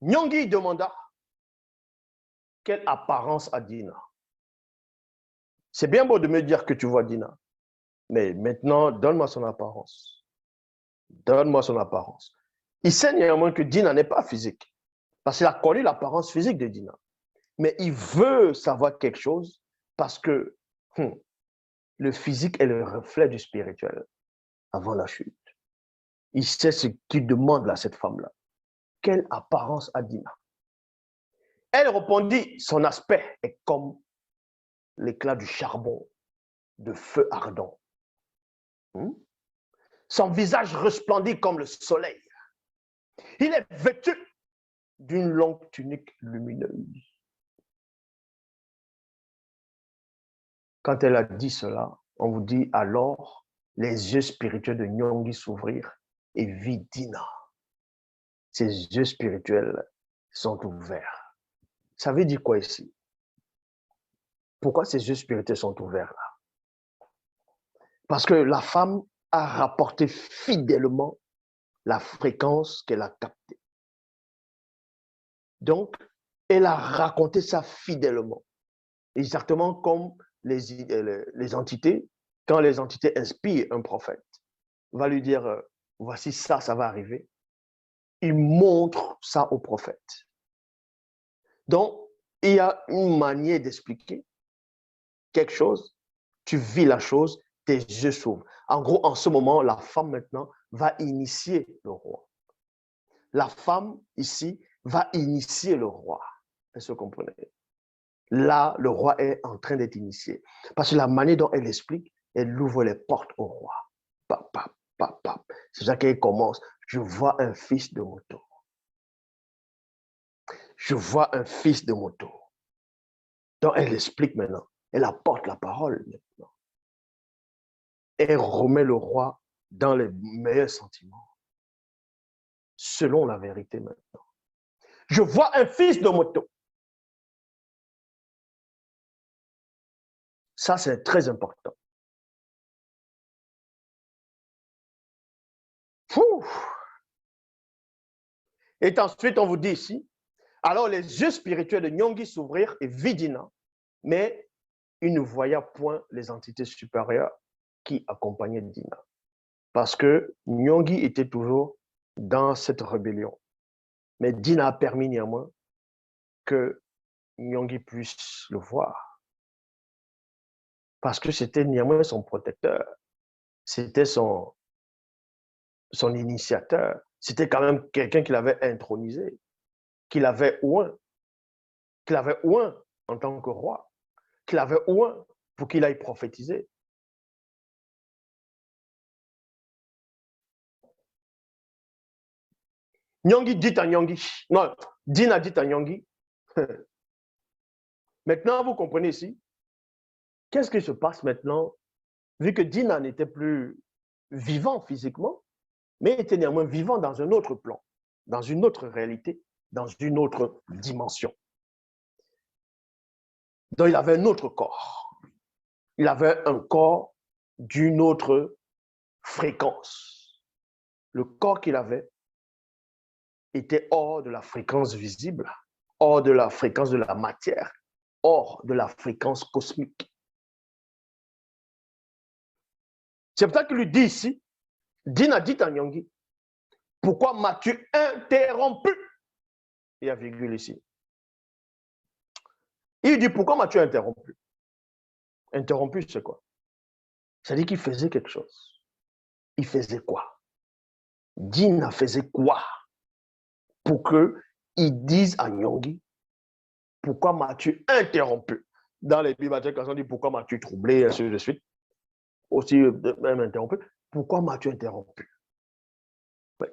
Nyongui demanda quelle apparence a Dina. C'est bien beau de me dire que tu vois Dina, mais maintenant, donne-moi son apparence. Donne-moi son apparence. Il sait néanmoins que Dina n'est pas physique, parce qu'il a connu l'apparence physique de Dina. Mais il veut savoir quelque chose parce que le physique est le reflet du spirituel avant la chute. Il sait ce qu'il demande à cette femme-là. Quelle apparence a Dina? Elle répondit, son aspect est comme l'éclat du charbon, de feu ardent. Son visage resplendit comme le soleil. Il est vêtu d'une longue tunique lumineuse. Quand elle a dit cela, on vous dit alors, les yeux spirituels de Nyongui s'ouvrirent et vit Dina. Ses yeux spirituels sont ouverts. Ça veut dire quoi ici? Pourquoi ses yeux spirituels sont ouverts là? Parce que la femme a rapporté fidèlement la fréquence qu'elle a captée. Donc, elle a raconté ça fidèlement. Exactement comme les entités, quand les entités inspirent un prophète, va lui dire, voici ça, ça va arriver. Il montre ça au prophète. Donc, il y a une manière d'expliquer quelque chose, tu vis la chose, tes yeux s'ouvrent. En gros, en ce moment, la femme maintenant va initier le roi. La femme ici va initier le roi. Est-ce que vous comprenez? Là, le roi est en train d'être initié. Parce que la manière dont elle explique, elle ouvre les portes au roi. Pap, pap, pap, pap. C'est ça qu'elle commence. Je vois un fils de moto. Je vois un fils de moto. Donc, elle explique maintenant. Elle apporte la parole maintenant. Elle remet le roi dans les meilleurs sentiments. Selon la vérité maintenant. Je vois un fils de moto. Ça, c'est très important. Et ensuite, on vous dit ici, alors les yeux spirituels de Nyongui s'ouvrirent et vit Dina, mais il ne voyait point les entités supérieures qui accompagnaient Dina. Parce que Nyongui était toujours dans cette rébellion. Mais Dina a permis néanmoins que Nyongui puisse le voir. Parce que c'était néanmoins son protecteur. C'était son initiateur. C'était quand même quelqu'un qui l'avait intronisé, qui l'avait oint en tant que roi, qui l'avait oint pour qu'il aille prophétiser. Nyongui dit à Nyongui, non, Dina dit à Nyongui, maintenant vous comprenez ici, qu'est-ce qui se passe maintenant, vu que Dina n'était plus vivant physiquement, mais était néanmoins vivant dans un autre plan, dans une autre réalité, dans une autre dimension. Donc il avait un autre corps. Il avait un corps d'une autre fréquence. Le corps qu'il avait était hors de la fréquence visible, hors de la fréquence de la matière, hors de la fréquence cosmique. C'est pour ça qu'il lui dit ici, Dina dit à Nyongui, pourquoi m'as-tu interrompu? Il y a virgule ici. Il dit, pourquoi m'as-tu interrompu? Interrompu, c'est quoi? C'est-à-dire qu'il faisait quelque chose. Il faisait quoi? Dina faisait quoi pour qu'il dise à Nyongui, pourquoi m'as-tu interrompu? Dans les Bibles, quand on dit pourquoi m'as-tu troublé, et ainsi de suite, aussi même interrompu, pourquoi m'as-tu interrompu?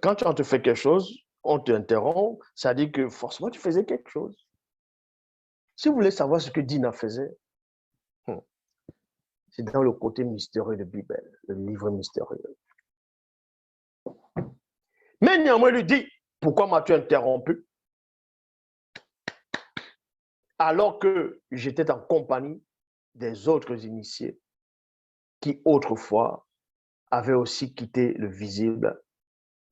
Quand on te fait quelque chose, on t'interrompt, ça dit que forcément tu faisais quelque chose. Si vous voulez savoir ce que Dina faisait, c'est dans le côté mystérieux de la Bible, le livre mystérieux. Mais néanmoins, il lui dit, pourquoi m'as-tu interrompu? Alors que j'étais en compagnie des autres initiés qui autrefois avaient aussi quitté le visible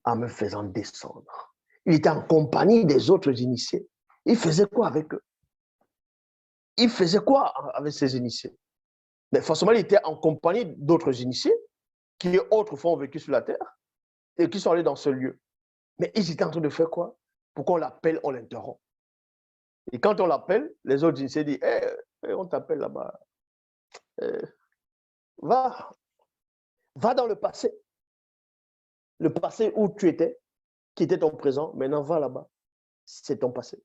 en me faisant descendre. Il était en compagnie des autres initiés. Il faisait quoi avec eux? Il faisait quoi avec ces initiés? Mais forcément, il était en compagnie d'autres initiés qui autrefois ont vécu sur la terre et qui sont allés dans ce lieu. Mais ils étaient en train de faire quoi? Pourquoi on l'appelle, on l'interrompt? Et quand on l'appelle, les autres initiés disent on t'appelle là-bas. Va, va dans le passé. Le passé où tu étais, qui était ton présent, maintenant va là-bas. C'est ton passé.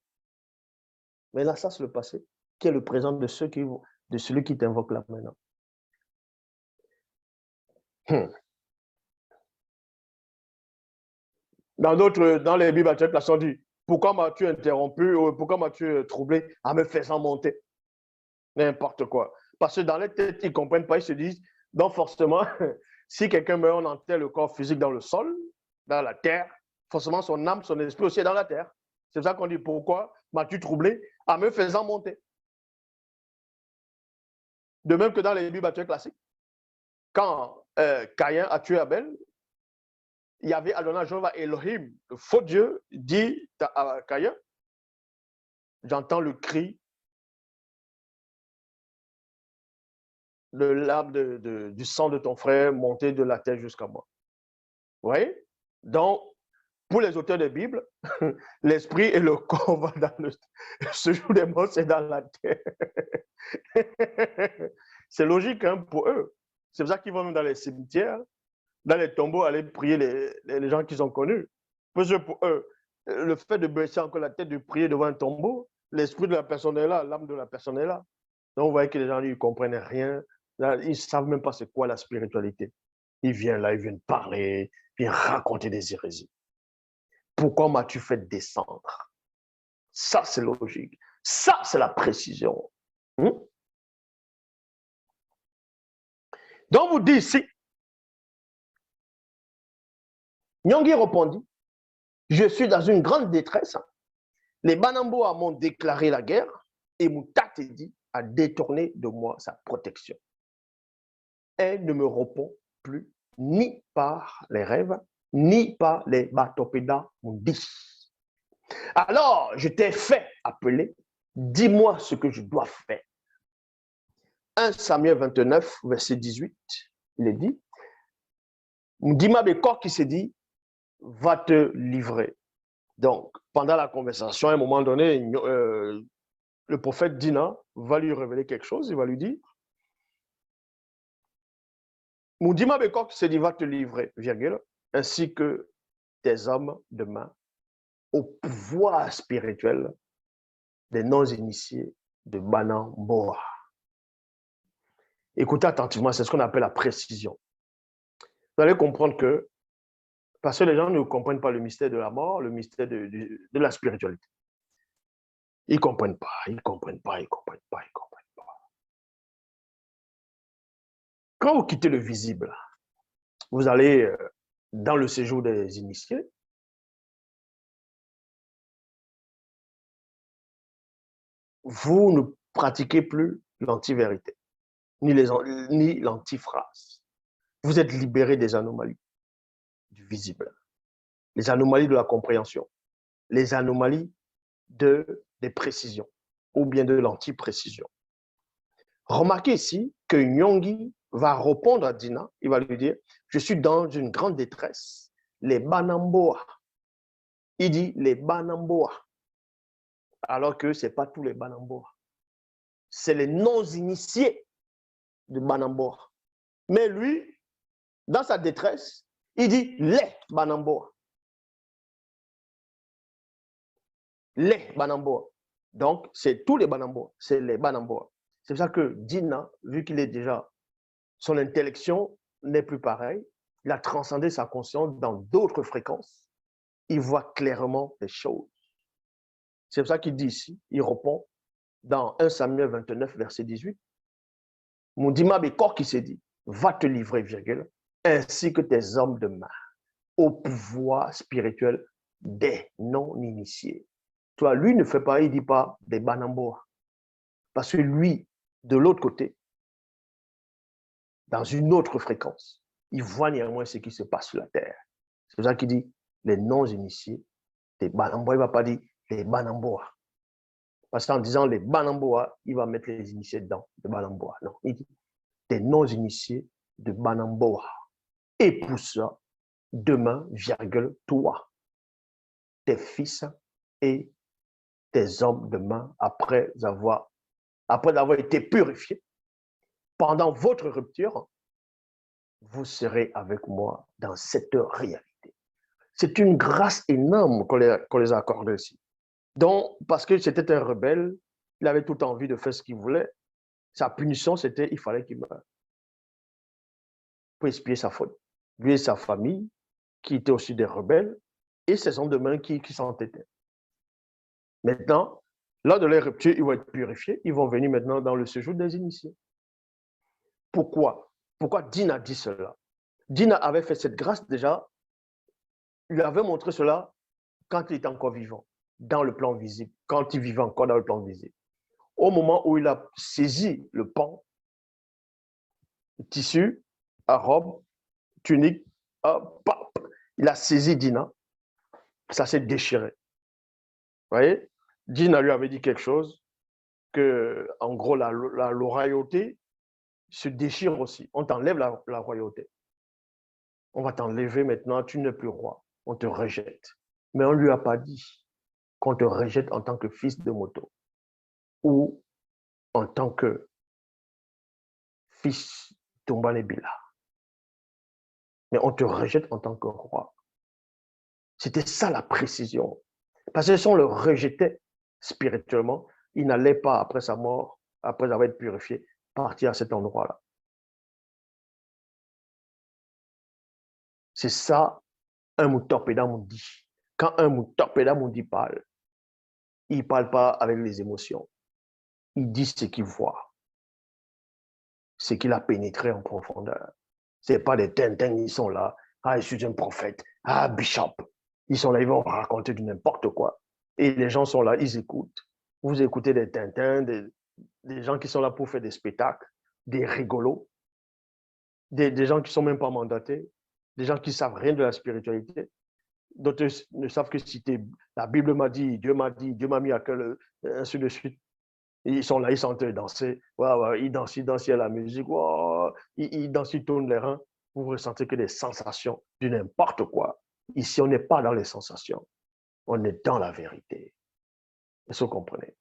Maintenant, ça, c'est le passé, qui est le présent de celui qui t'invoque là maintenant. Dans les Bibles, la chanson dit, pourquoi m'as-tu interrompu ou pourquoi m'as-tu troublé en me faisant monter? N'importe quoi. Parce que dans les têtes, ils ne comprennent pas, ils se disent, donc forcément, si quelqu'un meurt, on enterre le corps physique dans le sol, dans la terre, forcément son âme, son esprit aussi est dans la terre. C'est ça qu'on dit, pourquoi m'as-tu troublé en me faisant monter? De même que dans les Bibles classiques, quand Caïn a tué Abel, il y avait Adonai Jéhovah Elohim, le faux Dieu, dit à Caïn, j'entends le cri de l'âme du sang de ton frère monter de la terre jusqu'à moi. Vous voyez? Donc, pour les auteurs de Bible, l'esprit et le corps vont dans le... Ce jour des morts, c'est dans la terre. C'est logique hein, pour eux. C'est pour ça qu'ils vont même dans les cimetières, dans les tombeaux, aller prier les gens qu'ils ont connus. Parce que pour eux, le fait de baisser encore la tête, de prier devant un tombeau, l'esprit de la personne est là, l'âme de la personne est là. Donc, vous voyez que les gens ne comprennent rien. Là, ils ne savent même pas c'est quoi la spiritualité. Ils viennent là, ils viennent parler, ils viennent raconter des hérésies. Pourquoi m'as-tu fait descendre? Ça, c'est logique. Ça, c'est la précision. Donc, vous dites ici, Nyong'i répondit, je suis dans une grande détresse. Les Banamboa m'ont déclaré la guerre et Moutatedi a détourné de moi sa protection. Elle ne me répond plus ni par les rêves, ni par les Batopéda Mundis. Alors, je t'ai fait appeler, dis-moi ce que je dois faire. 1 Samuel 29, verset 18, il est dit, Ndima Bekor qui s'est dit, va te livrer. Donc, pendant la conversation, à un moment donné, le prophète Dina va lui révéler quelque chose, il va lui dire, Ndima Bekor qui s'est dit, va te livrer, virgule, ainsi que tes hommes de main au pouvoir spirituel des non-initiés de Banamboa. Écoutez attentivement, c'est ce qu'on appelle la précision. Vous allez comprendre que, parce que les gens ne comprennent pas le mystère de la mort, le mystère de la spiritualité. Ils ne comprennent pas, ils ne comprennent pas, ils ne comprennent pas, ils ne comprennent pas. Quand vous quittez le visible, vous allez dans le séjour des initiés, vous ne pratiquez plus l'anti-vérité, ni l'anti-phrase. Vous êtes libéré des anomalies du visible, les anomalies de la compréhension, les anomalies des précisions ou bien de l'anti-précision. Remarquez ici que Nyong'i va répondre à Dina, il va lui dire, je suis dans une grande détresse, les Banamboa. Il dit les Banamboa, alors que ce n'est pas tous les Banamboa. C'est les non-initiés de Banamboa. Mais lui, dans sa détresse, il dit les Banamboa. Les Banamboa. Donc, c'est tous les Banamboa, c'est les Banamboa. C'est pour ça que Dina, vu qu'il est déjà, son intellection n'est plus pareille, il a transcendé sa conscience dans d'autres fréquences. Il voit clairement les choses. C'est pour ça qu'il dit ici, il répond dans 1 Samuel 29, verset 18, Moundima Bekor qui s'est dit, va te livrer, virgule, ainsi que tes hommes de main, au pouvoir spirituel des non-initiés. Toi, lui ne fait pas, il ne dit pas des Banamboa. Parce que lui, de l'autre côté, dans une autre fréquence, il voit néanmoins ce qui se passe sur la terre. C'est pour ça qu'il dit les non-initiés des Banamboa, il ne va pas dire les Banamboa. Parce qu'en disant les Banamboa, il va mettre les initiés dedans, de Banamboa. Non, il dit des non-initiés de Banamboa. Et pour ça, demain, virgule, toi, tes fils et tes hommes demain, après avoir été purifiés, pendant votre rupture, vous serez avec moi dans cette réalité. C'est une grâce énorme qu'on les a accordée ici. Donc, parce que c'était un rebelle, il avait toute envie de faire ce qu'il voulait. Sa punition, c'était il fallait qu'il meure pour expier sa faute. Lui et sa famille, qui étaient aussi des rebelles, et ses hommes de main qui s'entêtaient. Maintenant, lors de leur rupture, ils vont être purifiés. Ils vont venir maintenant dans le séjour des initiés. Pourquoi? Pourquoi Dina dit cela? Dina avait fait cette grâce déjà, il lui avait montré cela quand il était encore vivant, dans le plan visible, quand il vivait encore dans le plan visible. Au moment où il a saisi le pan, le tissu, à robe, tunique, il a saisi Dina, ça s'est déchiré. Vous voyez? Dina lui avait dit quelque chose, que, en gros, la royauté se déchire aussi. On t'enlève la royauté. On va t'enlever maintenant, tu n'es plus roi. On te rejette. Mais on ne lui a pas dit qu'on te rejette en tant que fils de moto ou en tant que fils d'Ombanebila. Mais on te rejette en tant que roi. C'était ça la précision. Parce que si on le rejetait spirituellement, il n'allait pas, après sa mort, après avoir été purifié, partir à cet endroit-là. C'est ça, un Mutorpeda Mundi. Quand un Mutorpeda Mundi parle, il ne parle pas avec les émotions. Il dit ce qu'il voit, ce qu'il a pénétré en profondeur. Ce n'est pas des tintins, ils sont là. Ah, je suis un prophète. Ah, bishop. Ils sont là, ils vont raconter du n'importe quoi. Et les gens sont là, ils écoutent. Vous écoutez des tintins, des gens qui sont là pour faire des spectacles, des rigolos, des gens qui ne sont même pas mandatés, des gens qui ne savent rien de la spiritualité. D'autres ne savent que citer. La Bible m'a dit, Dieu m'a mis à cœur, ainsi de suite. Ils sont là, ils sont en train de danser. Ils dansent, il y a la musique. Ils dansent, ils tournent les reins. Vous ressentez que des sensations de n'importe quoi. Ici, on n'est pas dans les sensations. On est dans la vérité. Est-ce que vous comprenez?